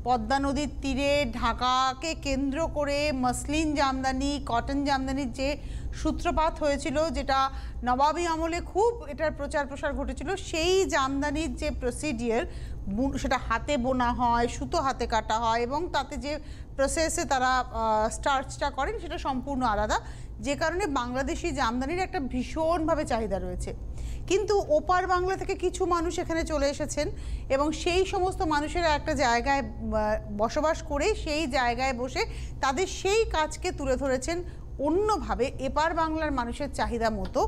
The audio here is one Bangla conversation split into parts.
পদ্মা নদীর তীরে ঢাকাকে কেন্দ্র করে মসলিন জামদানি, কটন জামদানির যে সূত্রপাত হয়েছিল, যেটা নবাবী আমলে খুব এটার প্রচার প্রসার ঘটেছিল, সেই জামদানির যে প্রসিডিওর, সেটা হাতে বোনা হয়, সুতো হাতে কাটা হয় এবং তাতে যে প্রসেসে তারা স্টার্চটা করেন সেটা সম্পূর্ণ আলাদা, যে কারণে বাংলাদেশি জামদানির একটা ভীষণভাবে চাহিদা রয়েছে। কিন্তু ওপার বাংলা থেকে কিছু মানুষ এখানে চলে এসেছেন এবং সেই সমস্ত মানুষেরা একটা জায়গায় বসবাস করে সেই জায়গায় বসে তাদের সেই কাজকে তুলে ধরেছেন অন্যভাবে এপার বাংলার মানুষের চাহিদা মতো।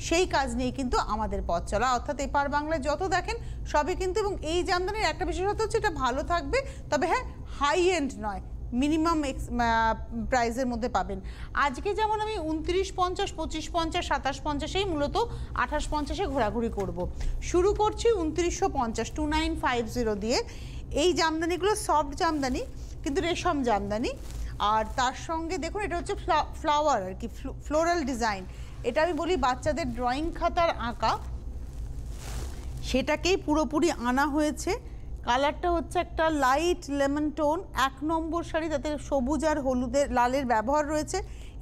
সেই কাজ নিয়ে কিন্তু আমাদের পথ চলা, অর্থাৎ এপার বাংলায় যত দেখেন সবই কিন্তু, এবং এই জামদানির একটা বিশেষত্ব হচ্ছে এটা ভালো থাকবে, তবে হ্যাঁ হাই এন্ড নয়, মিনিমাম প্রাইসের মধ্যে পাবেন। আজকে যেমন আমি 2950, 2550, 2750, মূলত 2850-এ ঘোরাঘুরি করব। শুরু করছি 2950, 2950 দিয়ে। এই জামদানিগুলো সফট জামদানি কিন্তু রেশম জামদানি, আর তার সঙ্গে দেখুন এটা হচ্ছে ফ্লাওয়ার আর কি, ফ্লোরাল ডিজাইন। এটা আমি বলি বাচ্চাদের ড্রয়িং খাতার আঁকা, সেটাকেই পুরোপুরি আনা হয়েছে। কালারটা হচ্ছে একটা লাইট লেমন টোন, 1 নম্বর শাড়ি, তাতে সবুজ আর হলুদের লালের ব্যবহার রয়েছে।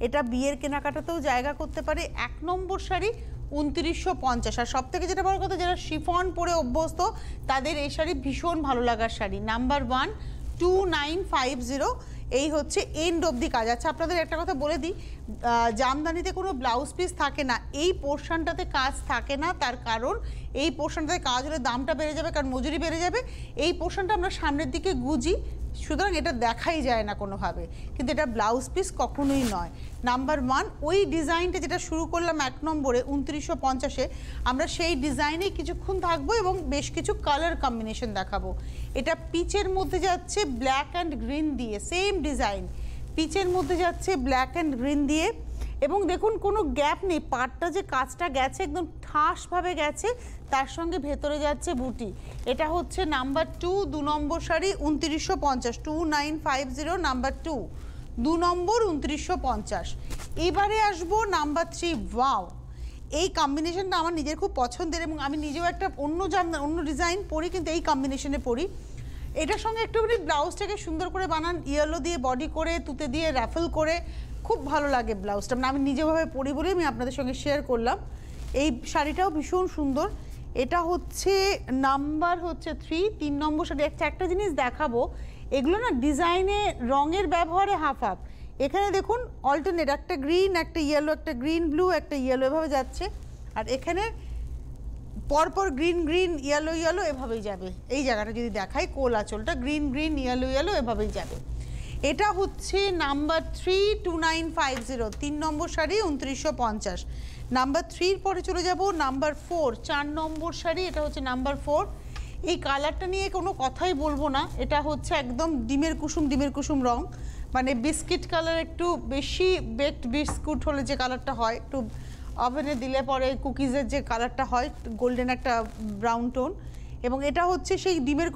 এটা বিয়ের কেনাকাটাতেও জায়গা করতে পারে। 1 নম্বর শাড়ি 2950। আর সব থেকে যেটা বড় কথা, যারা শিফন পরে অভ্যস্ত তাদের এই শাড়ি ভীষণ ভালো লাগার শাড়ি। নাম্বার 1 2950, এই হচ্ছে এন্ড অবধি কাজ। আচ্ছা, আপনাদের একটা কথা বলে দিই, জামদানিতে কোনো ব্লাউজ পিস থাকে না, এই পোর্শনটাতে কাজ থাকে না। তার কারণ এই পোর্শনটাতে কাজ হলে দামটা বেড়ে যাবে, কারণ মজুরি বেড়ে যাবে। এই পোর্শনটা আমরা সামনের দিকে গুজি, সুতরাং এটা দেখাই যায় না কোনোভাবে, কিন্তু এটা ব্লাউজ পিস কখনোই নয়। নাম্বার 1 ওই ডিজাইনটা যেটা শুরু করলাম 1 নম্বরে 2950-এ, আমরা সেই ডিজাইনেই কিছুক্ষণ থাকবো এবং বেশ কিছু কালার কম্বিনেশন দেখাবো। এটা পিচের মধ্যে যাচ্ছে ব্ল্যাক অ্যান্ড গ্রিন দিয়ে, সেম ডিজাইন পিচের মধ্যে যাচ্ছে ব্ল্যাক অ্যান্ড গ্রিন দিয়ে, এবং দেখুন কোনো গ্যাপ নেই, পাটটা যে কাজটা গেছে একদম ঠাসভাবে গেছে, তার সঙ্গে ভেতরে যাচ্ছে বুটি। এটা হচ্ছে নাম্বার 2 নম্বর শাড়ি 2950, 2950, নাম্বার 2 নম্বর 2950। এবারে আসবো নাম্বার 3। ওয়াও, এই কম্বিনেশনটা আমার নিজের খুব পছন্দের এবং আমি নিজেও একটা অন্য ডিজাইন পরি, কিন্তু এই কম্বিনেশনে পরি। এটার সঙ্গে একটুখানি ব্লাউজটাকে সুন্দর করে বানান, ইয়েলো দিয়ে বডি করে, তুতে দিয়ে র্যাফেল করে, খুব ভালো লাগে ব্লাউজটা। মানে আমি নিজেভাবে পরি বলে আমি আপনাদের সঙ্গে শেয়ার করলাম। এই শাড়িটাও ভীষণ সুন্দর। এটা হচ্ছে নাম্বার 3 নম্বর শাড়ি। একটা জিনিস দেখাবো, এগুলো না ডিজাইনে রঙের ব্যবহারে হাফ হাফ। এখানে দেখুন অল্টারনেট, একটা গ্রিন, একটা ইয়েলো, একটা গ্রিন ব্লু, একটা ইয়েলো, এভাবে যাচ্ছে। আর এখানে পরপর গ্রিন গ্রিন ইয়েলো ইয়েলো এভাবেই যাবে। এই জায়গাটা যদি দেখাই, কোল আঁচলটা গ্রিন গ্রিন ইয়েলো ইয়েলো এভাবেই যাবে। এটা হচ্ছে নাম্বার 3 2950, 3 নম্বর শাড়ি 2950। নাম্বার 3-র পরে চলে যাব নাম্বার 4, 4 নম্বর শাড়ি। এটা হচ্ছে নাম্বার 4। এই কালারটা নিয়ে কোনো কথাই বলবো না, এটা হচ্ছে একদম ডিমের কুসুম রং, মানে বিস্কিট কালার, একটু বেশি বেকড বিস্কুট হলে যে কালারটা হয়, একটু ওভেনে দিলে পরে কুকিজের যে কালারটা হয়, গোল্ডেন একটা ব্রাউন টোন। এবং এটা হচ্ছে সেই ডিমের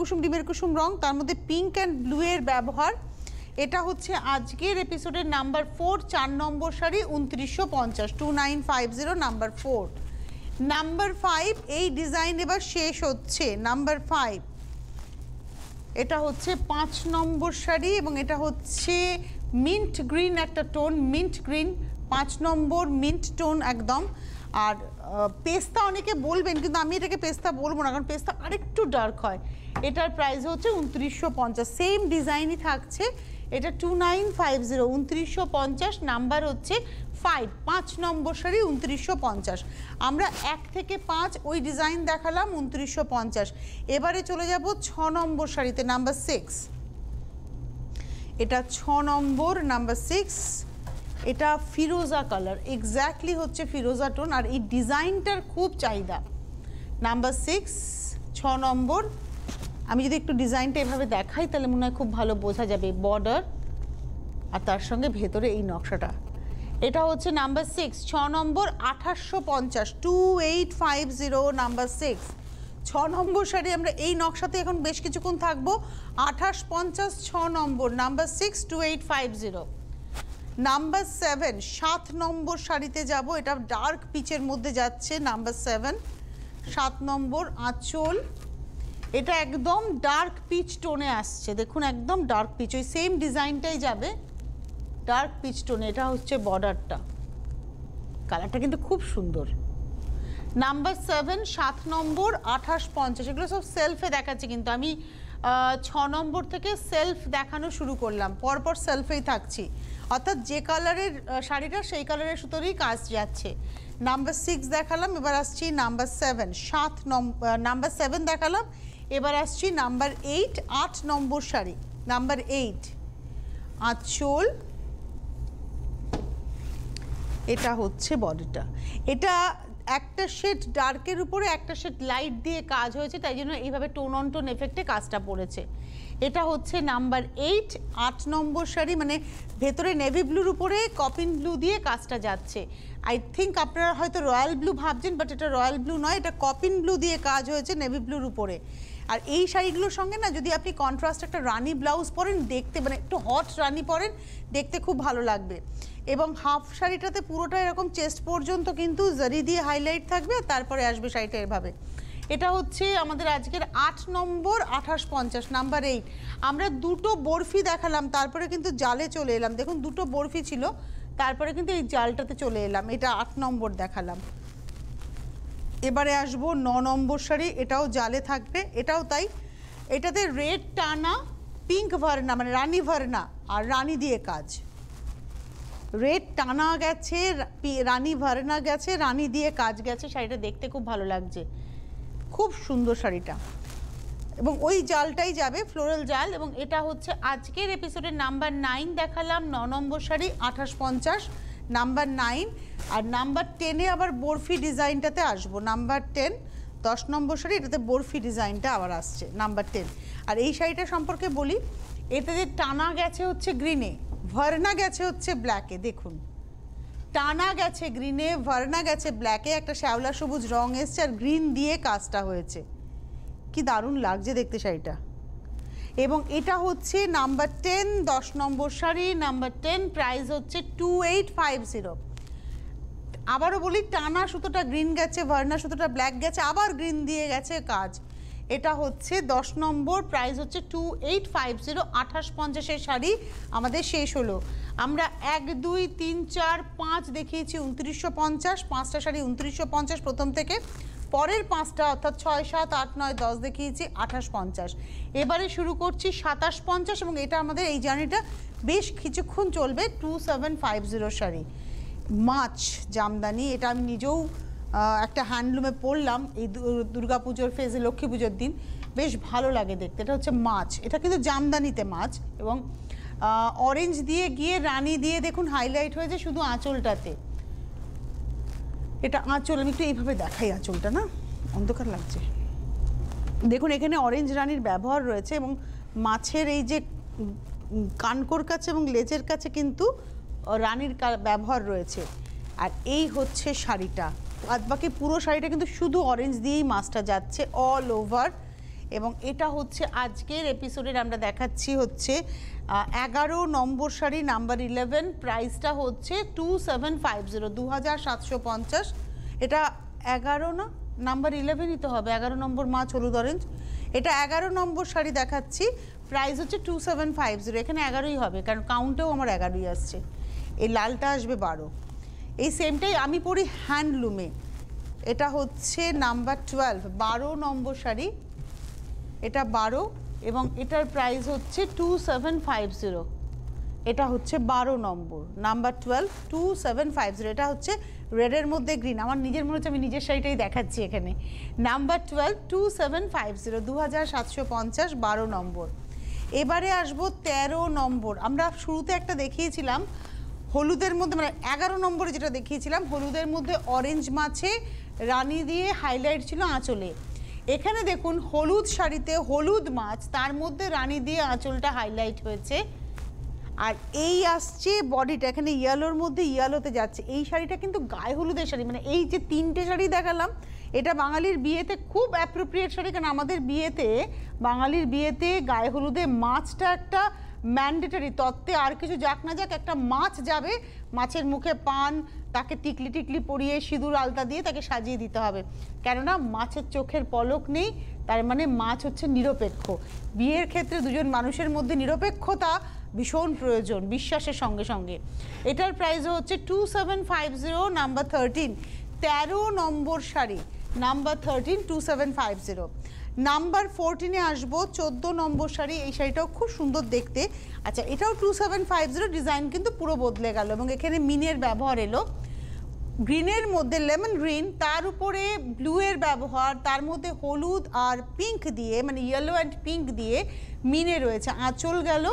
কুসুম রং, তার মধ্যে পিঙ্ক অ্যান্ড ব্লু এর ব্যবহার। এটা হচ্ছে আজকের এপিসোডের নাম্বার 4, 4 নম্বর শাড়ি 2950, 2950, নাম্বার 4। নাম্বার 5, এই ডিজাইন এবার শেষ হচ্ছে। নাম্বার 5, এটা হচ্ছে 5 নম্বর শাড়ি এবং এটা হচ্ছে মিন্ট গ্রিন একটা টোন, মিন্ট গ্রিন, 5 নম্বর মিন্ট টোন একদম। আর পেস্তা অনেকে বলবেন, কিন্তু আমি এটাকে পেস্তা বলবো না, কারণ পেস্তা আরেকটু ডার্ক হয়। এটার প্রাইস হচ্ছে 2950, সেম ডিজাইনই থাকছে। এটা 2950, 2950, নাম্বার হচ্ছে 5 নম্বর শাড়ি 2950। আমরা 1 থেকে 5 ওই ডিজাইন দেখালাম 2950। এবারে চলে যাব 6 নম্বর শাড়িতে, নাম্বার 6। এটা 6 নম্বর, নাম্বার 6। এটা ফিরোজা কালার, এক্স্যাক্টলি হচ্ছে ফিরোজা টোন, আর এই ডিজাইনটার খুব চাহিদা। নাম্বার 6, 6 নম্বর। আমি যদি একটু ডিজাইনটা এভাবে দেখাই তাহলে মনে হয় খুব ভালো বোঝা যাবে, বর্ডার আর তার সঙ্গে ভেতরে এই নকশাটা। এটা হচ্ছে নাম্বার 6, 6 নম্বর, 2850, 2850, নাম্বার 6, 6 নম্বর শাড়ি। আমরা এই নকশাতে এখন বেশ কিছুক্ষণ থাকবো। 2850, 6 নম্বর, নাম্বার 6, 2850। নাম্বার 7, 7 নম্বর শাড়িতে যাব। এটা ডার্ক পিচের মধ্যে যাচ্ছে, নাম্বার 7, 7 নম্বর আঁচল। এটা একদম ডার্ক পিচ টোনে আসছে, দেখুন একদম ডার্ক পিচ, ওই সেম ডিজাইনটাই যাবে ডার্ক পিচ টোনে। এটা হচ্ছে বর্ডারটা, কালারটা কিন্তু খুব সুন্দর। নাম্বার 7 7 নম্বর 2850, এগুলো সব সেলফে দেখাচ্ছে, কিন্তু আমি 6 নম্বর থেকে সেলফ দেখানো শুরু করলাম, পরপর সেলফেই থাকছি, অর্থাৎ যে কালারের শাড়িটা সেই কালারের সুতোরই কাজ যাচ্ছে। নাম্বার 6 দেখালাম, এবার আসছি নাম্বার 7 নাম্বার 7 দেখালাম, এবার আসছি নাম্বার 8 8 নম্বর শাড়ি। নাম্বার 8 আঁচল, এটা হচ্ছে বডিটা, এটা একটা শেড ডার্কের উপরে একটা শেড লাইট দিয়ে কাজ হয়েছে, তাই জন্য এইভাবে টোন অন টোন এফেক্টে কাজটা পড়েছে। এটা হচ্ছে নাম্বার 8 8 নম্বর শাড়ি, মানে ভেতরে নেভি ব্লুর উপরে কপিন ব্লু দিয়ে কাজটা যাচ্ছে। আই থিঙ্ক আপনারা হয়তো রয়্যাল ব্লু ভাবছেন, বাট এটা রয়্যাল ব্লু নয়, এটা কপিন ব্লু দিয়ে কাজ হয়েছে নেভি ব্লুর উপরে। আর এই শাড়িগুলোর সঙ্গে না যদি আপনি কন্ট্রাস্ট একটা রানি ব্লাউজ পরেন, দেখতে মানে একটু হট রানি পরেন, দেখতে খুব ভালো লাগবে। এবং হাফ শাড়িটাতে পুরোটা এরকম চেস্ট পর্যন্ত কিন্তু জারি দিয়ে হাইলাইট থাকবে, আর তারপরে আসবে শাড়িটা এভাবে। এটা হচ্ছে আমাদের আজকের 8 নম্বর 2850, নাম্বার 8। আমরা দুটো বরফি দেখালাম, তারপরে কিন্তু জালে চলে এলাম, দেখুন দুটো বরফি ছিল, তারপরে কিন্তু এই জালটাতে চলে এলাম। এটা 8 নম্বর দেখালাম। এবারে আসবো 9 নম্বর শাড়ি, এটাও জালে থাকবে, এটাও তাই। এটাতে রেড টানা পিঙ্ক ভার্না, মানে রানী ভার্না আর রানী দিয়ে কাজ, রেড টানা গেছে, রানী ভার্না গেছে, রানী দিয়ে কাজ গেছে, শাড়িটা দেখতে খুব ভালো লাগছে, খুব সুন্দর শাড়িটা। এবং ওই জালটাই যাবে, ফ্লোরাল জাল। এবং এটা হচ্ছে আজকের এপিসোডের নাম্বার 9 দেখালাম, 9 নম্বর শাড়ি 2850, নাম্বার 9। আর নাম্বার 10-এ আবার বরফি ডিজাইনটাতে আসবো, নাম্বার 10 10 নম্বর শাড়ি, এটাতে বরফি ডিজাইনটা আবার আসছে নাম্বার 10। আর এই শাড়িটা সম্পর্কে বলি, এটাতে টানা গেছে হচ্ছে গ্রিনে, ভার্না গেছে হচ্ছে ব্ল্যাকে, দেখুন টানা গেছে গ্রিনে, ভার্না গেছে ব্ল্যাকে, একটা শ্যাওলা সবুজ রং এসছে, আর গ্রিন দিয়ে কাজটা হয়েছে, কি দারুণ লাগছে দেখতে শাড়িটা। এবং এটা হচ্ছে নাম্বার 10 10 নম্বর শাড়ি, নাম্বার 10, প্রাইস হচ্ছে 2850। আবারও বলি, টানা সুতোটা গ্রিন গেছে, ভার্না সুতোটা ব্ল্যাক গেছে, আবার গ্রিন দিয়ে গেছে কাজ। এটা হচ্ছে 10 নম্বর, প্রাইস হচ্ছে 2850। 2850-এর শাড়ি আমাদের শেষ হলো। আমরা 1 2 3 4 5 দেখিয়েছি 2950, 5টা শাড়ি 2950 প্রথম থেকে, পরের 5টা অর্থাৎ 6 7 8 9 10 দেখিয়েছি 2850। এবারে শুরু করছি 2750, এবং এটা আমাদের এই জার্নিটা বেশ কিছুক্ষণ চলবে। 2750 শাড়ি, মাছ জামদানি, এটা আমি নিজেও একটা হ্যান্ডলুমে পরলাম এই দুর্গাপুজোর ফেজে, লক্ষ্মী পুজোর দিন, বেশ ভালো লাগে দেখতে। এটা হচ্ছে মাছ, এটা কিন্তু জামদানিতে মাছ, এবং অরেঞ্জ দিয়ে গিয়ে রানী দিয়ে দেখুন হাইলাইট হয়েছে শুধু আঁচলটাতে। এটা আঁচল, আমি একটু এইভাবে দেখাই আঁচলটা, না অন্ধকার লাগছে, দেখুন এখানে অরেঞ্জ রানীর ব্যবহার রয়েছে, এবং মাছের এই যে কানকোর কাছে এবং লেজের কাছে কিন্তু রানীর ব্যবহার রয়েছে। আর এই হচ্ছে শাড়িটা, আর বাকি পুরো শাড়িটা কিন্তু শুধু অরেঞ্জ দিয়েই মাছটা যাচ্ছে অল ওভার। এবং এটা হচ্ছে আজকের এপিসোডের আমরা দেখাচ্ছি হচ্ছে 11 নম্বর শাড়ি, নাম্বার 11, প্রাইসটা হচ্ছে 2750, 2750। এটা 11 না, নাম্বার 11ই তো হবে, 11 নম্বর মাছ হলুদ অরেঞ্জ। এটা 11 নম্বর শাড়ি দেখাচ্ছি, প্রাইস হচ্ছে 2750। এখানে 11ই হবে, কারণ কাউন্টেও আমার 11ই আসছে, এই লালটা আসবে 12। এই সেমটাই আমি পরি হ্যান্ডলুমে, এটা হচ্ছে নাম্বার 12 12 নম্বর শাড়ি, এটা 12, এবং এটার প্রাইস হচ্ছে 2750। এটা হচ্ছে 12 নম্বর, নাম্বার 12 2750। এটা হচ্ছে রেডের মধ্যে গ্রিন, আমার নিজের মনে হচ্ছে আমি নিজের শাড়িটাই দেখাচ্ছি এখানে। নাম্বার 12 2750, 2750, 12 নম্বর। এবারে আসবো 13 নম্বর। আমরা শুরুতে একটা দেখিয়েছিলাম হলুদের মধ্যে, মানে 11 নম্বরে যেটা দেখিয়েছিলাম, হলুদের মধ্যে অরেঞ্জ মাছে রানী দিয়ে হাইলাইট ছিল আঁচলে। এখানে দেখুন হলুদ শাড়িতে হলুদ মাছ, তার মধ্যে রানী দিয়ে আঁচলটা হাইলাইট হয়েছে। আর এই আসছে বডিটা, এখানে ইয়েলোর মধ্যে ইয়েলোতে যাচ্ছে। এই শাড়িটা কিন্তু গায়ে হলুদের শাড়ি, মানে এই যে 3টে শাড়ি দেখালাম, এটা বাঙালির বিয়েতে খুব অ্যাপ্রোপ্রিয়েট শাড়ি, কারণ আমাদের বিয়েতে, বাঙালির বিয়েতে গায়ে হলুদে মাছটা একটা ম্যান্ডেটরি, তত্ত্বে আর কিছু যাক না যাক একটা মাছ যাবে, মাছের মুখে পান, তাকে টিকলি টিকলি পরিয়ে সিঁদুর আলতা দিয়ে তাকে সাজিয়ে দিতে হবে, কেননা মাছের চোখের পলক নেই, তার মানে মাছ হচ্ছে নিরপেক্ষ। বিয়ের ক্ষেত্রে দুজন মানুষের মধ্যে নিরপেক্ষতা ভীষণ প্রয়োজন বিশ্বাসের সঙ্গে সঙ্গে। এটার প্রাইস হচ্ছে 2750, নাম্বার 13, 13 নম্বর শাড়ি, নাম্বার 13, 2750। নাম্বার 14-এ আসবো, 14 নম্বর শাড়ি, এই শাড়িটাও খুব সুন্দর দেখতে। আচ্ছা, এটাও 2750, ডিজাইন কিন্তু পুরো বদলে গেল এবং এখানে মিনের ব্যবহার এলো, গ্রিনের মধ্যে লেমন গ্রিন, তার উপরে ব্লুয়ের ব্যবহার, তার মধ্যে হলুদ আর পিঙ্ক দিয়ে, মানে ইয়েলো অ্যান্ড পিঙ্ক দিয়ে মিনে রয়েছে। আঁচল গেল,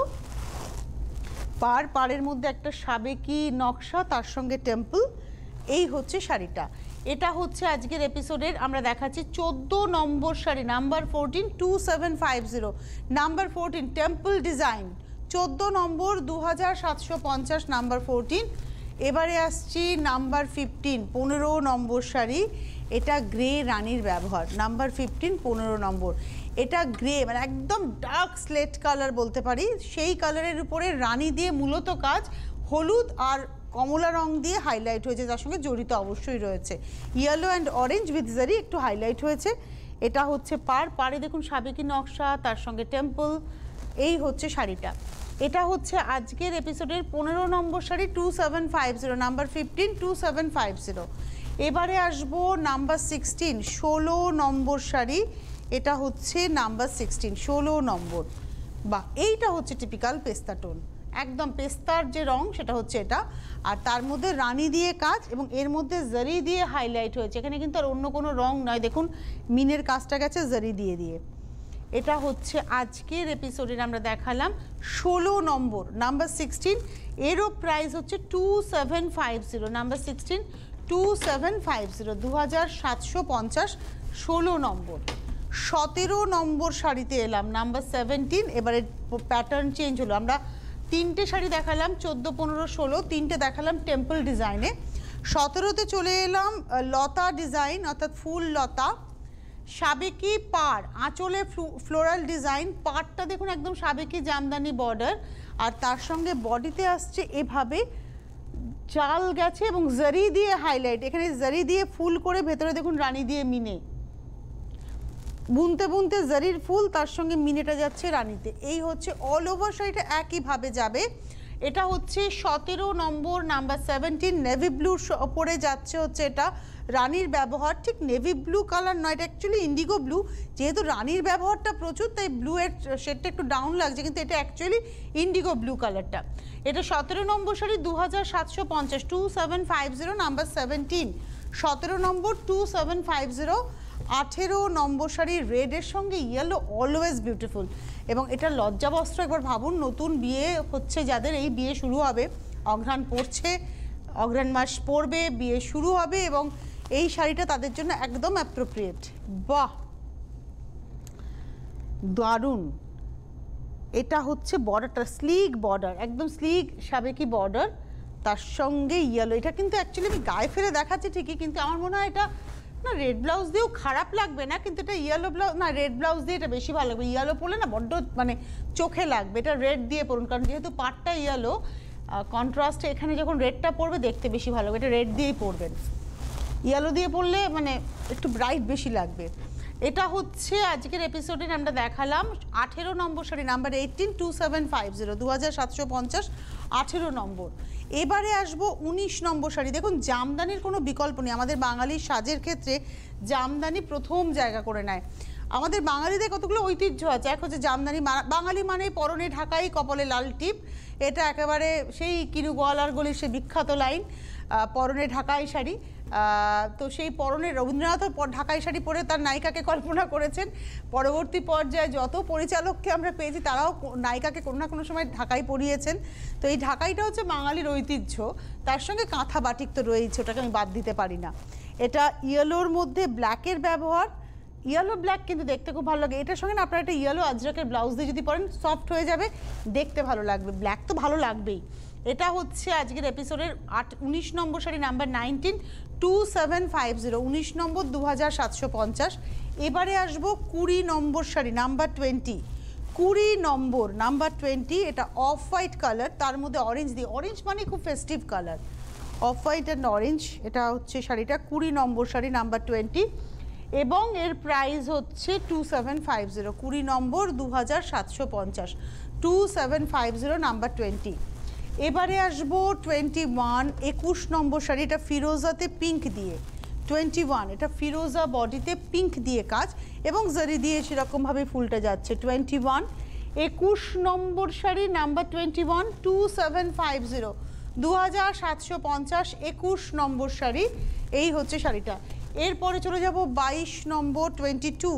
পাড়ের মধ্যে একটা সাবেকি নকশা, তার সঙ্গে টেম্পল, এই হচ্ছে শাড়িটা। এটা হচ্ছে আজকের এপিসোডের আমরা দেখাচ্ছি 14 নম্বর sari, number 14, 2750, number 14 temple design, 14 নম্বর, 2750, নাম্বার 14। এবারে আসছি নাম্বার 15, 15 নম্বর শাড়ি, এটা গ্রে রানীর ব্যবহার, নাম্বার 15, 15 নম্বর। এটা গ্রে মানে একদম ডার্ক স্লেট কালার বলতে পারি, সেই কালারের উপরে রানী দিয়ে মূলত কাজ, হলুদ আর কমলা রং দিয়ে হাইলাইট হয়েছে, তার সঙ্গে জড়িত অবশ্যই রয়েছে ইয়েলো অ্যান্ড অরেঞ্জ উইথ জারি, একটু হাইলাইট হয়েছে। এটা হচ্ছে পাড়ে দেখুন সাবেকি নকশা, তার সঙ্গে টেম্পল, এই হচ্ছে শাড়িটা। এটা হচ্ছে আজকের এপিসোডের 15 নম্বর শাড়ি, 2750, নাম্বার 15, 2750। এবারে আসবো নাম্বার 16, 16 নম্বর শাড়ি, এটা হচ্ছে নাম্বার 16, 16 নম্বর। বা এইটা হচ্ছে টিপিক্যাল পেস্তা টোন, একদম পেস্তার যে রং সেটা হচ্ছে এটা, আর তার মধ্যে রানী দিয়ে কাজ এবং এর মধ্যে জারি দিয়ে হাইলাইট হয়েছে, এখানে কিন্তু আর অন্য কোনো রং নয়, দেখুন মিনের কাজটা গেছে জারি দিয়ে দিয়ে। এটা হচ্ছে আজকের এপিসোডের আমরা দেখালাম 16 নম্বর, নাম্বার 16, এরও প্রাইস হচ্ছে 2750, নাম্বার 16, 2750, 2750, 16 নম্বর। 17 নম্বর শাড়িতে এলাম, নাম্বার 17, এবারে প্যাটার্ন চেঞ্জ হলো, আমরা 3টে শাড়ি দেখালাম, 14, 15, 16, 3টে দেখালাম টেম্পল ডিজাইনে। 17তে চলে এলাম লতা ডিজাইন, অর্থাৎ ফুল লতা, সাবেকি পাড়, আঁচলে ফ্লোরাল ডিজাইন, পাড়টা দেখুন একদম সাবেকি জামদানি বর্ডার, আর তার সঙ্গে বডিতে আসছে এভাবে চাল গেছে এবং জারি দিয়ে হাইলাইট, এখানে জারি দিয়ে ফুল করে, ভেতরে দেখুন রানী দিয়ে মিনে, বুনতে বুনতে জারির ফুল, তার সঙ্গে মিনেটা যাচ্ছে রানীতে, এই হচ্ছে অল ওভার শাড়িটা একইভাবে যাবে। এটা হচ্ছে 17 নম্বর, নাম্বার 17, নেভি ব্লুর ওপরে যাচ্ছে হচ্ছে এটা রানীর ব্যবহার, ঠিক নেভি ব্লু কালার নয়, এটা অ্যাকচুয়ালি ইন্ডিগো ব্লু, যেহেতু রানীর ব্যবহারটা প্রচুর তাই ব্লু এর শেডটা একটু ডাউন লাগছে, কিন্তু এটা অ্যাকচুয়ালি ইন্ডিগো ব্লু কালারটা। এটা 17 নম্বর শাড়ি, 2750, 2750, নাম্বার 17, 17 নম্বর, 2750। 18 নম্বর শাড়ি, রেডের সঙ্গে ইয়েলো, অলওয়েজ বিউটিফুল, এবং এটা লজ্জাবস্ত্র, একবার ভাবুন নতুন বিয়ে হচ্ছে যাদের, এই বিয়ে শুরু হবে, অঘ্রাণ পড়ছে, অঘ্রাণ মাস পড়বে, বিয়ে শুরু হবে, এবং এই শাড়িটা তাদের জন্য একদম অ্যাপ্রোপ্রিয়েট। বাহ, দারুণ। এটা হচ্ছে বর্ডারটা স্লিক বর্ডার, একদম স্লিক সাবেকি বর্ডার, তার সঙ্গে ইয়েলো, এটা কিন্তু অ্যাকচুয়ালি আমি গায়ে ফেলে দেখাচ্ছি ঠিকই, কিন্তু আমার মনে হয় এটা না রেড ব্লাউজ দিয়েও খারাপ লাগবে না, কিন্তু এটা ইয়েলো ব্লাউজ, না রেড ব্লাউজ দিয়ে এটা বেশি ভালো লাগবে, ইয়েলো পরলে না বড্ড মানে চোখে লাগবে, এটা রেড দিয়ে পরুন, কারণ যেহেতু পাটটা ইয়েলো, কন্ট্রাস্টে এখানে যখন রেডটা পরবে দেখতে বেশি ভালো লাগবে, এটা রেড দিয়েই পরবেন, ইয়েলো দিয়ে পরলে মানে একটু ব্রাইট বেশি লাগবে। এটা হচ্ছে আজকের এপিসোডে আমরা দেখালাম 18 নম্বর শাড়ি, নাম্বার 18, 2750, 2750, 18 নম্বর। এবারে আসবো 19 নম্বর শাড়ি, দেখুন জামদানির কোনো বিকল্প নেই, আমাদের বাঙালির সাজের ক্ষেত্রে জামদানি প্রথম জায়গা করে নেয়। আমাদের বাঙালিদের কতগুলো ঐতিহ্য আছে, এক হচ্ছে জামদানি, বাঙালি মানে পরনে ঢাকাই, কপালে লাল টিপ, এটা একেবারে সেই কিনু গোয়ালার গলির সে বিখ্যাত লাইন, পরনে ঢাকাই শাড়ি, তো সেই পরনে রবীন্দ্রনাথও ঢাকাই শাড়ি পরে তার নায়িকাকে কল্পনা করেছেন, পরবর্তী পর্যায়ে যত পরিচালককে আমরা পেয়েছি তারাও নায়িকাকে কোনো না কোনো সময় ঢাকাই পরিয়েছেন, তো এই ঢাকাইটা হচ্ছে বাঙালির ঐতিহ্য, তার সঙ্গে কাঁথা বাটিক তো রয়েছে, ওটাকে আমি বাদ দিতে পারি না। এটা ইয়েলোর মধ্যে ব্ল্যাকের ব্যবহার, ইয়েলো ব্ল্যাক কিন্তু দেখতে খুব ভালো লাগে, এটার সঙ্গে না আপনারা একটা ইয়েলো আজরাকের ব্লাউজ দিয়ে যদি পরেন সফট হয়ে যাবে, দেখতে ভালো লাগবে, ব্ল্যাক তো ভালো লাগবেই। এটা হচ্ছে আজকের এপিসোডের 19 নম্বর শাড়ি, নাম্বার 19, 2750, 19 নম্বর, 2750। এবারে আসবো 20 নম্বর শাড়ি, নাম্বার 20, 20 নম্বর নাম্বার 20, এটা অফ হোয়াইট কালার, তার মধ্যে অরেঞ্জ দিয়ে, অরেঞ্জ মানে খুব festive colour, off white and orange. এটা হচ্ছে শাড়িটা 20 নম্বর শাড়ি নাম্বার 20, এবং এর প্রাইস হচ্ছে 2750, 20 নম্বর 2750, 2750 নাম্বার 20। এবারে আসবো 21, 21 নম্বর শাড়ি, এটা ফিরোজাতে পিঙ্ক দিয়ে, 21, এটা ফিরোজা বডিতে পিঙ্ক দিয়ে কাজ এবং জারি দিয়ে সেরকমভাবে ফুলটা যাচ্ছে। 21, 21 নম্বর শাড়ি নাম্বার 21, 2750, 2750, 21 নম্বর শাড়ি, এই হচ্ছে শাড়িটা। এরপরে চলে যাব 22 নম্বর 22,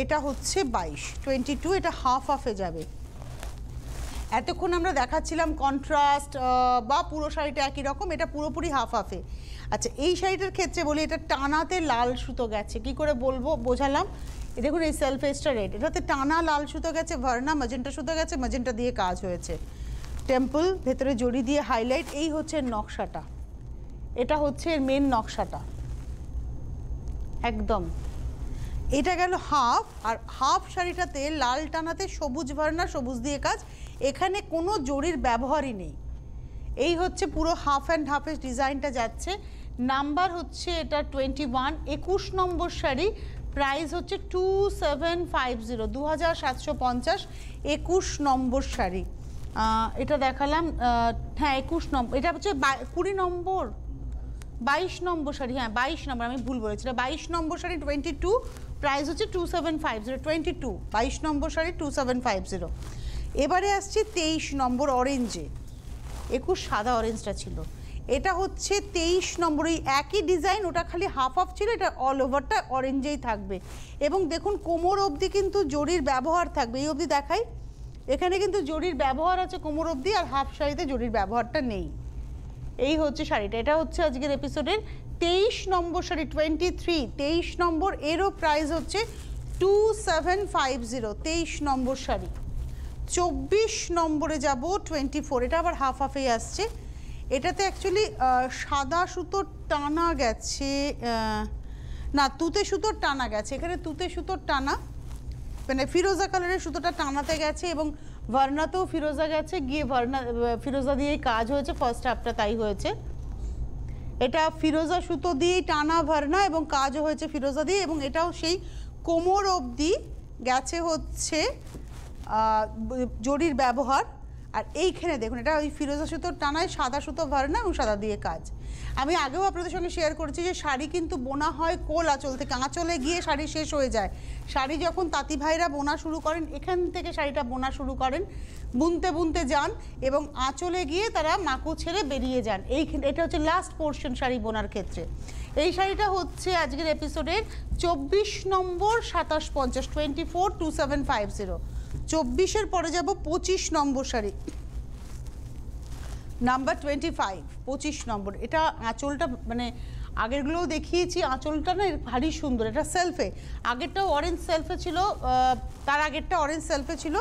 এটা হচ্ছে 22, এটা হাফ হাফে যাবে। এতক্ষণ আমরা দেখাচ্ছিলাম কন্ট্রাস্ট বা পুরো শাড়িটা একই রকম, এটা পুরোপুরি হাফ হাফে। আচ্ছা, এই শাড়িটার ক্ষেত্রে বলি, এটা টানাতে লাল সুতো গেছে, কি করে বলবো বোঝালাম, দেখুন এই সেলফ এসটা রেড, এটাতে টানা লাল সুতো গেছে, ভার্না ম্যাজেন্টা সুতো গেছে, ম্যাজেন্টা দিয়ে কাজ হয়েছে, টেম্পল ভেতরে জড়ি দিয়ে হাইলাইট, এই হচ্ছে নকশাটা, এটা হচ্ছে এর মেন নকশাটা একদম। এটা গেল হাফ, আর হাফ শাড়িটাতে লাল টানাতে সবুজ ভার্না, সবুজ দিয়ে কাজ, এখানে কোনো জরির ব্যবহারই নেই। এই হচ্ছে পুরো হাফ অ্যান্ড হাফের ডিজাইনটা যাচ্ছে। নাম্বার হচ্ছে এটা 21, 21 নম্বর শাড়ি, প্রাইস হচ্ছে 2750, 2750, 21 নম্বর শাড়ি। এটা দেখালাম, হ্যাঁ 21 নম্বর, এটা হচ্ছে 20 নম্বর, 22 নম্বর শাড়ি, হ্যাঁ 22 নম্বর, আমি ভুল বলেছিলাম, 22 নম্বর শাড়ি 22, প্রাইস হচ্ছে 2750, 22, 22 নম্বর শাড়ি 2750। এবারে আসছে 23 নম্বর অরেঞ্জে, 21 সাদা অরেঞ্জটা ছিল, এটা হচ্ছে 23 নম্বর, এই একই ডিজাইন, ওটা খালি হাফ হাফ ছিল, এটা অল ওভারটা অরেঞ্জেই থাকবে। এবং দেখুন কোমর অবধি কিন্তু জরির ব্যবহার থাকবে, এই অবধি দেখাই, এখানে কিন্তু জরির ব্যবহার আছে কোমর অবধি, আর হাফ শাড়িতে জরির ব্যবহারটা নেই। এই হচ্ছে শাড়িটা, এটা হচ্ছে আজকের এপিসোডের 23 নম্বর শাড়ি 23, 23 নম্বর, এরও প্রাইস হচ্ছে 2750, 23 নম্বর শাড়ি। 24 নম্বরে যাব 24, এটা আবার হাফ হাফেই আসছে, এটাতে অ্যাকচুয়ালি সাদা সুতোর টানা গেছে, না তুতে সুতোর টানা গেছে, এখানে তুতে সুতোর টানা, মানে ফিরোজা কালারের সুতোটা টানাতে গেছে, এবং ভার্নাতেও ফিরোজা গেছে, গিয়ে ভার্না ফিরোজা দিয়েই কাজ হয়েছে, ফার্স্ট হাফটা তাই হয়েছে। এটা ফিরোজা সুতো দিয়েই টানা ভার্না এবং কাজও হয়েছে ফিরোজা দিয়ে, এবং এটাও সেই কোমর অবধি গেছে হচ্ছে জরির ব্যবহার। আর এইখানে দেখুন, এটা ওই ফিরোজা সুতোর টানায় সাদা সুতো ভার্না এবং সাদা দিয়ে কাজ। আমি আগেও আপনাদের সঙ্গে শেয়ার করেছি যে শাড়ি কিন্তু বোনা হয় কোল আঁচল থেকে, আঁচলে গিয়ে শাড়ি শেষ হয়ে যায়। শাড়ি যখন তাঁতি ভাইরা বোনা শুরু করেন, এখান থেকে শাড়িটা বোনা শুরু করেন, বুনতে বুনতে যান এবং আঁচলে গিয়ে তারা মাকু ছেড়ে বেরিয়ে যান। এটা হচ্ছে লাস্ট পোর্শন শাড়ি বোনার ক্ষেত্রে। এই শাড়িটা হচ্ছে আজকের এপিসোডের 24 নম্বর 2750, 24, 2750। 24-এর পরে যাব 25 নম্বর শাড়ি নাম্বার 25, 25 নম্বর। এটা আঁচলটা মানে আগেরগুলোও দেখিয়েছি, আঁচলটা না ভারী সুন্দর, এটা সেলফে, আগেরটাও অরেঞ্জ সেলফে ছিল, তার আগেরটা অরেঞ্জ সেলফে ছিল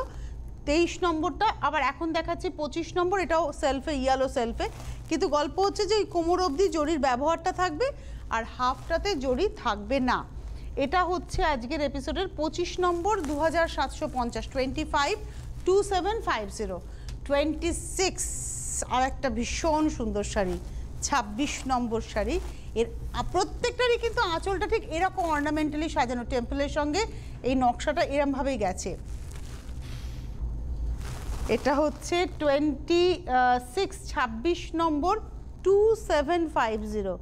23 নম্বরটা, আবার এখন দেখাচ্ছি 25 নম্বর, এটাও সেলফে, ইয়েলো সেলফে। কিন্তু গল্প হচ্ছে যে কোমর অবধি জরির ব্যবহারটা থাকবে আর হাফটাতে জরি থাকবে না। এটা হচ্ছে আজকের এপিসোডের 25 নম্বর 2750, 25, 2750। 26 আর একটা ভীষণ সুন্দর শাড়ি, 26 নম্বর শাড়ি। এর প্রত্যেকটারই কিন্তু আঁচলটা ঠিক এরকম অর্নামেন্টালি সাজানো, টেম্পলের সঙ্গে এই নকশাটা এরমভাবেই গেছে। এটা হচ্ছে 26, 26 নম্বর 2750।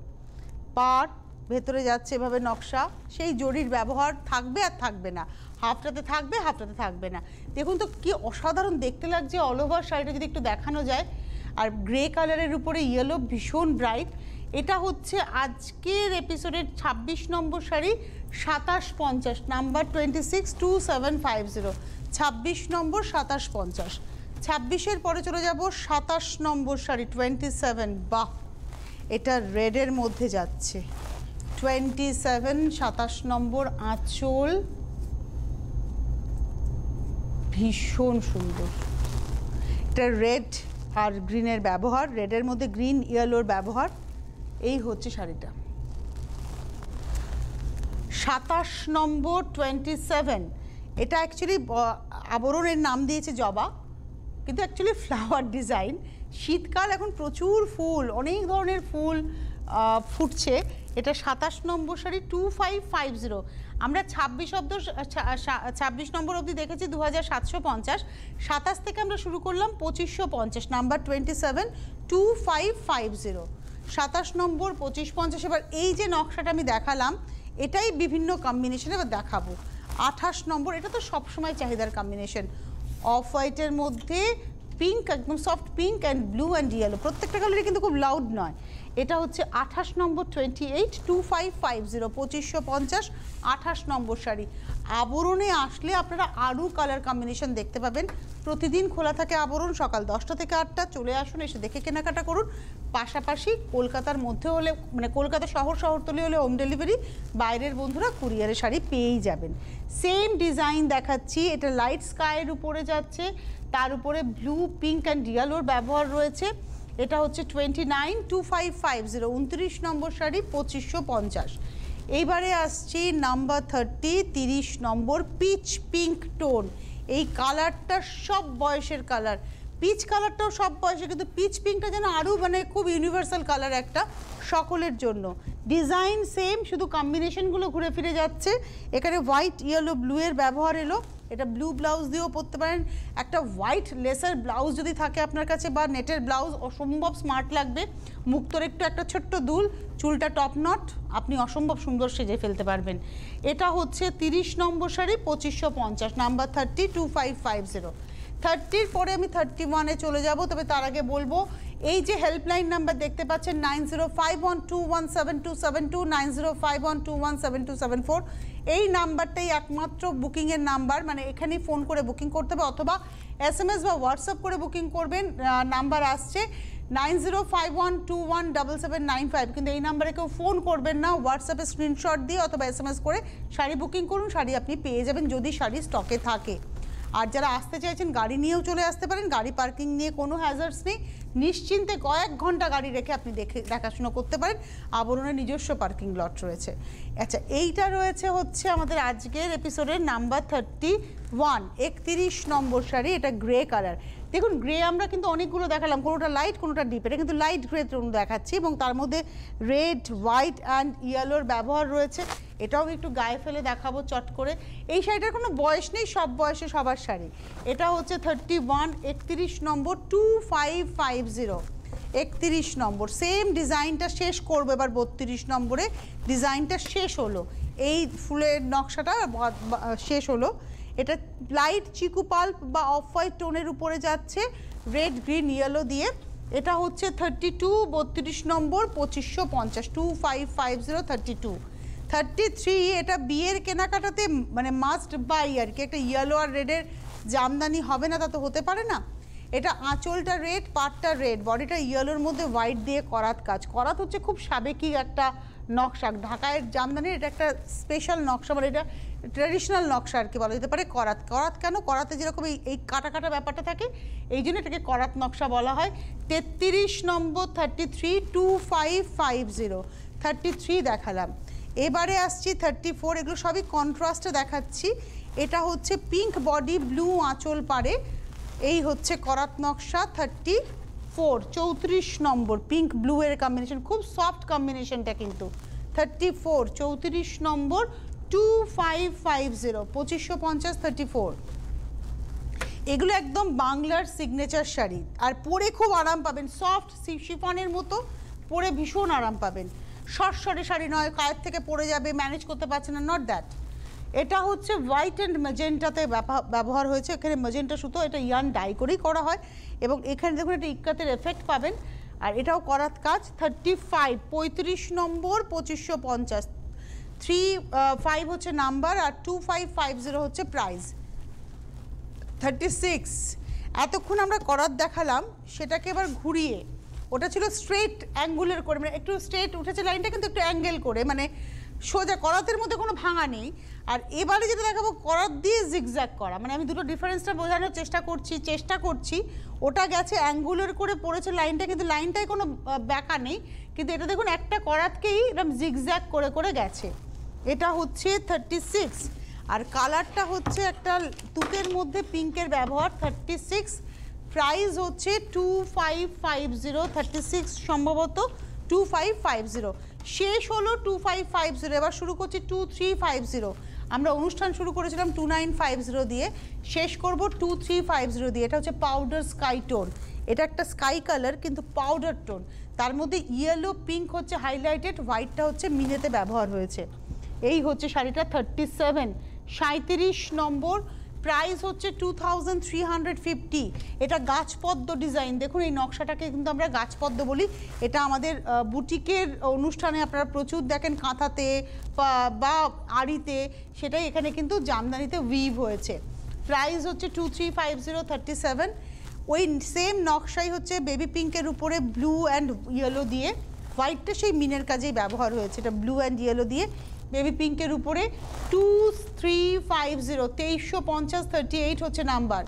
পার ভেতরে যাচ্ছে এভাবে নকশা, সেই জরির ব্যবহার থাকবে আর থাকবে না, হাফটাতে থাকবে হাফটাতে থাকবে না। দেখুন তো কি অসাধারণ দেখতে লাগছে, অল ওভার শাড়িটা যদি একটু দেখানো যায়। আর গ্রে কালারের উপরে ইয়েলো ভীষণ ব্রাইট। এটা হচ্ছে আজকের এপিসোডের 26 নম্বর শাড়ি 2750, নাম্বার 26, 2750, 26 নম্বর 2750। 26-এর পরে চলে যাব 27 নম্বর শাড়ি 27। বাহ, এটা রেডের মধ্যে যাচ্ছে 27, 27 নম্বর আঁচল, ভীষণ সুন্দর। এটা রেড আর গ্রিনের ব্যবহার, রেডের মধ্যে গ্রিন ইয়েলোর ব্যবহার। এই হচ্ছে শাড়িটা 27 নম্বর 27। এটা অ্যাকচুয়ালি আবরণের নাম দিয়েছে জবা, কিন্তু অ্যাকচুয়ালি ফ্লাওয়ার ডিজাইন। শীতকাল, এখন প্রচুর ফুল, অনেক ধরনের ফুল ফুটছে। এটা 27 নম্বর শাড়ি, 2550। আমরা 26 নম্বর অবধি দেখেছি 2750, 27 থেকে আমরা শুরু করলাম 2550, নাম্বার 27, 2550, 27 নম্বর 2550। এবার এই যে নকশাটা আমি দেখালাম এটাই বিভিন্ন কম্বিনেশনে এবার দেখাবো। 28 নম্বর, এটা তো সবসময় চাহিদার কম্বিনেশন, অফ হোয়াইটের মধ্যে পিঙ্ক, একদম soft pink and blue and yellow, প্রত্যেকটা কালারই কিন্তু খুব লাউড নয়। এটা হচ্ছে 28 নম্বর, 28, 2550, 2550, 28 নম্বর শাড়ি। আবরণে আসলে আপনারা আরও কালার কম্বিনেশন দেখতে পাবেন। প্রতিদিন খোলা থাকে আবরণ, সকাল 10টা থেকে 8টা। চলে আসুন, এসে দেখে কেনাকাটা করুন। পাশাপাশি কলকাতার মধ্যে হলে, মানে কলকাতা শহরতলি হলে হোম ডেলিভারি, বাইরের বন্ধুরা কুরিয়ারে শাড়ি পেয়েই যাবেন। সেম ডিজাইন দেখাচ্ছি, এটা লাইট স্কাইয়ের উপরে যাচ্ছে, তার উপরে ব্লু, পিঙ্ক অ্যান্ড ইয়েলোর ব্যবহার রয়েছে। এটা হচ্ছে 29, 2550, 29 নম্বর শাড়ি, 2550। এইবারে আসছি নাম্বার 30, 30 নম্বর, পিচ পিঙ্ক টোন। এই কালারটা সব বয়সের কালার, পিচ কালারটাও সব বয়সে, কিন্তু পিচ পিঙ্কটা যেন আরও মানে খুব ইউনিভার্সাল কালার একটা, সকলের জন্য। ডিজাইন সেম, শুধু কম্বিনেশনগুলো ঘুরে ফিরে যাচ্ছে। এখানে হোয়াইট, ইয়েলো, ব্লু এর ব্যবহার এলো। এটা ব্লু ব্লাউজ দিয়েও পরতে পারেন। একটা হোয়াইট লেসার ব্লাউজ যদি থাকে আপনার কাছে, বা নেটের ব্লাউজ, অসম্ভব স্মার্ট লাগবে। মুক্তোর একটু একটা ছোট্ট দুল, চুলটা টপ নট, আপনি অসম্ভব সুন্দর সেজে ফেলতে পারবেন। এটা হচ্ছে 30 নম্বর শাড়ি, 2550, নাম্বার 30, 2550। 30-র পরে আমি 31-এ চলে যাব, তবে তার আগে বলবো এই যে হেল্পলাইন নাম্বার দেখতে পাচ্ছেন 9051217272, 9051217274, এই নাম্বারটাই একমাত্র বুকিংয়ের নাম্বার। মানে এখানেই ফোন করে বুকিং করতে হবে, অথবা SMS বা হোয়াটসঅ্যাপ করে বুকিং করবেন। নাম্বার আসছে 9051217795, কিন্তু এই নাম্বারে কেউ ফোন করবেন না, হোয়াটসঅ্যাপে স্ক্রিনশট দিয়ে অথবা SMS করে শাড়ি বুকিং করুন। শাড়ি আপনি পেয়ে যাবেন যদি শাড়ি স্টকে থাকে। আর যারা আসতে চাইছেন গাড়ি নিয়েও চলে আসতে পারেন, গাড়ি পার্কিং নিয়ে কোনো হ্যাজার্ডস নেই, নিশ্চিন্তে কয়েক ঘন্টা গাড়ি রেখে আপনি দেখাশোনা করতে পারেন। আবরণের নিজস্ব পার্কিং লট রয়েছে। আচ্ছা, এইটা রয়েছে হচ্ছে আমাদের আজকের এপিসোডের নাম্বার 31, 31 নম্বর শাড়ি। এটা গ্রে কালার। দেখুন, গ্রে আমরা কিন্তু অনেকগুলো দেখালাম, কোনোটা লাইট কোনোটা ডিপ, এটা কিন্তু লাইট গ্রে টোন দেখাচ্ছি, এবং তার মধ্যে রেড, হোয়াইট অ্যান্ড ইয়েলোর ব্যবহার রয়েছে। এটাও একটু গায়ে ফেলে দেখাবো চট করে। এই শাড়িটার কোনো বয়স নেই, সব বয়সে সবার শাড়ি। এটা হচ্ছে 31, 31 নম্বর, 2550, 31 নম্বর। সেম ডিজাইনটা শেষ করবো এবার 32 নম্বরে, ডিজাইনটা শেষ হলো, এই ফুলের নকশাটা শেষ হলো। এটা লাইট চিকু পাল্প বা অফ হোয়াইট টোনের উপরে যাচ্ছে, রেড, গ্রিন, ইয়েলো দিয়ে। এটা হচ্ছে 32, 32 নম্বর, 2550, 2550, 32। 33, এটা বিয়ের কেনাকাটাতে মানে মাস্ট বাই আর কি। একটা ইয়েলো আর রেডের জামদানি হবে না তা তো হতে পারে না। এটা আঁচলটা রেড, পাটটা রেড, বডিটা ইয়েলোর মধ্যে হোয়াইট দিয়ে করাত কাজ। করাত হচ্ছে খুব সাবেকি একটা নকশা, ঢাকায়ের জামদানির এটা একটা স্পেশাল নকশা, মানে এটা ট্র্যাডিশনাল নকশা আর কি বলা যেতে পারে। করাত, করাত কেন? করাতে যেরকম এই কাটা কাটা ব্যাপারটা থাকে, এই জন্য এটাকে করাত নকশা বলা হয়। 33 নম্বর, 33, 2550, 33 দেখালাম। এবারে আসছি 34, এগুলো সবই কন্ট্রাস্টে দেখাচ্ছি। এটা হচ্ছে পিঙ্ক বডি, ব্লু আঁচল পারে, এই হচ্ছে করাত নকশা। 34, 34 নম্বর, পিঙ্ক ব্লু এর কম্বিনেশন, খুব সফট কম্বিনেশনটা কিন্তু। 34, 34 নম্বর, 2550, 2550, 34। এগুলো একদম বাংলার সিগনেচার শাড়ি, আর পরে খুব আরাম পাবেন, সফট শিফনের মতো পরে ভীষণ আরাম পাবেন। সরসরে শাড়ি নয়, কায়ের থেকে পড়ে যাবে, ম্যানেজ করতে পারছে না, নট দ্যাট। এটা হচ্ছে হোয়াইট অ্যান্ড ম্যাজেন্টাতে ব্যবহার হয়েছে। এখানে ম্যাজেন্টা সুতো, এটা ইয়ান ডাই করেই করা হয়, এবং এখানে দেখুন একটা ইক্কাতের এফেক্ট পাবেন। আর এটাও করাত কাজ। 35, 35 নম্বর, 2550, 35 হচ্ছে নাম্বার, আর 2550 হচ্ছে প্রাইস। 36, এতক্ষণ আমরা করাত দেখালাম, সেটাকে এবার ঘুরিয়ে, ওটা ছিল স্ট্রেট অ্যাঙ্গুলের করে, মানে একটু স্ট্রেট উঠেছে লাইনটা, কিন্তু একটু অ্যাঙ্গেল করে, মানে সোজা, করাতের মধ্যে কোনো ভাঙা নেই। আর এবারে যেটা দেখাবো করাত দিয়ে জিগজ্যাগ করা, মানে আমি দুটো ডিফারেন্সটা বোঝানোর চেষ্টা করছি। ওটা গেছে অ্যাঙ্গুলার করে পড়েছে লাইনটা, কিন্তু লাইনটায় কোনো ব্যাকা নেই, কিন্তু এটা দেখুন একটা করাতকেই এরকম জিগজ্যাগ করে করে গেছে। এটা হচ্ছে 36। আর কালারটা হচ্ছে একটা তুতের মধ্যে পিঙ্কের ব্যবহার, 36, প্রাইস হচ্ছে 2550, 36 সম্ভবত 2550। শেষ হলো 2550, এবার শুরু করছি 2350। আমরা অনুষ্ঠান শুরু করেছিলাম 2950 দিয়ে, শেষ করব 2350 দিয়ে। এটা হচ্ছে পাউডার স্কাই টোন, এটা একটা স্কাই কালার কিন্তু পাউডার টোন, তার মধ্যে ইয়েলো পিঙ্ক হচ্ছে হাইলাইটেড, হোয়াইটটা হচ্ছে মিনেতে ব্যবহার হয়েছে। এই হচ্ছে শাড়িটা 37, 37 নম্বর, প্রাইস হচ্ছে 2350। এটা গাছপদ্ম ডিজাইন, দেখুন এই নকশাটাকে কিন্তু আমরা গাছপদ্ম বলি। এটা আমাদের বুটিকের অনুষ্ঠানে আপনারা প্রচুর দেখেন, কাঁথাতে বা আড়িতে, সেটাই এখানে কিন্তু জামদানিতে উইভ হয়েছে। প্রাইস হচ্ছে 2350, 37। ওই সেম নকশাই হচ্ছে বেবি পিঙ্কের উপরে ব্লু অ্যান্ড ইয়েলো দিয়ে, হোয়াইটটা সেই মিনের কাজেই ব্যবহার হয়েছে, এটা ব্লু অ্যান্ড ইয়েলো দিয়ে বেবি পিঙ্কের উপরে 2350, 2350, 38 হচ্ছে নাম্বার,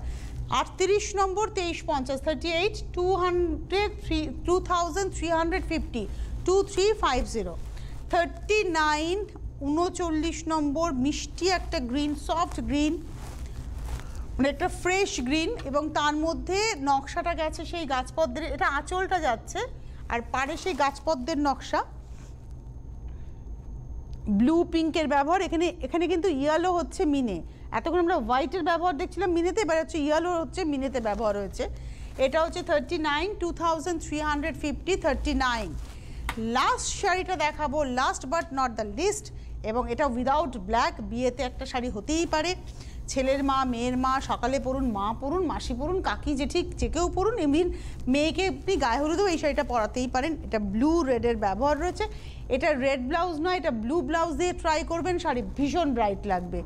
38 নম্বর 2350, 38, 2350, 2350। 39, 39 নম্বর, মিষ্টি একটা গ্রিন, সফট গ্রিন, মানে একটা ফ্রেশ গ্রিন, এবং তার মধ্যে নকশাটা গেছে সেই গাছপদ্মের, এটা আঁচলটা যাচ্ছে আর পাড়ে সেই গাছপদ্মের নকশা, ব্লু পিঙ্কের ব্যবহার। এখানে কিন্তু ইয়েলো হচ্ছে মিনে, এতক্ষণ আমরা হোয়াইটের ব্যবহার দেখছিলাম মিনেতে, এবার হচ্ছে ইয়েলো হচ্ছে মিনেতে ব্যবহার হয়েছে। এটা হচ্ছে 39, 2350, 39। লাস্ট শাড়িটা দেখাবো, last but not the least, এবং এটা উইদাউট ব্ল্যাক। বিয়েতে একটা শাড়ি হতেই পারে, ছেলের মা, মেয়ের মা, সকালে পরুন, মা পরুন, মাসি পরুন, কাকি জেঠি যে কেউ পরুন, এমনি মেয়েকে আপনি গায়ে হলুদেও এই শাড়িটা পরাতেই পারেন। এটা ব্লু রেডের ব্যবহার রয়েছে, এটা রেড ব্লাউজ নয়, এটা ব্লু ব্লাউজ দিয়ে ট্রাই করবেন, শাড়ি ভীষণ ব্রাইট লাগবে।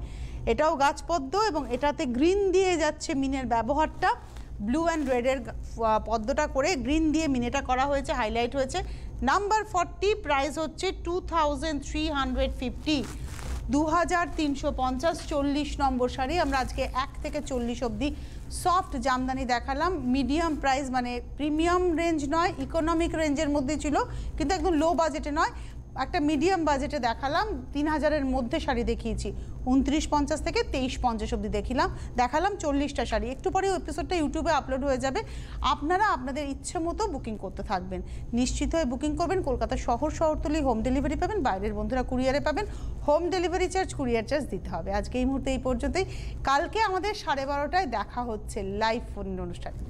এটাও গাছপদ্ম এবং এটাতে গ্রিন দিয়ে যাচ্ছে মিনের ব্যবহারটা, ব্লু অ্যান্ড রেডের পদ্মটা করে গ্রিন দিয়ে মিনেটা করা হয়েছে, হাইলাইট হয়েছে। নাম্বার 40, প্রাইস হচ্ছে 2350, 2350, 40 নম্বর শাড়ি। আমরা আজকে 1 থেকে 40 অবধি সফট জামদানি দেখালাম, মিডিয়াম প্রাইস, মানে প্রিমিয়াম রেঞ্জ নয়, ইকোনমিক রেঞ্জের মধ্যে ছিল, কিন্তু একদম লো বাজেটে নয়, একটা মিডিয়াম বাজেটে দেখালাম। 3000-এর মধ্যে শাড়ি দেখিয়েছি, 2950 থেকে 2350 অবধি দেখালাম 40টা শাড়ি। একটু পরে এপিসোডটা ইউটিউবে আপলোড হয়ে যাবে, আপনারা আপনাদের ইচ্ছে মতো বুকিং করতে থাকবেন, নিশ্চিত হয়ে বুকিং করবেন। কলকাতা শহরতলি হোম ডেলিভারি পাবেন, বাইরের বন্ধুরা কুরিয়ারে পাবেন, home delivery charge, courier charge দিতে হবে। আজকে এই মুহূর্তে এই পর্যন্তই, কালকে আমাদের 12:30টায় দেখা হচ্ছে লাইভ ফোন অনুষ্ঠানে।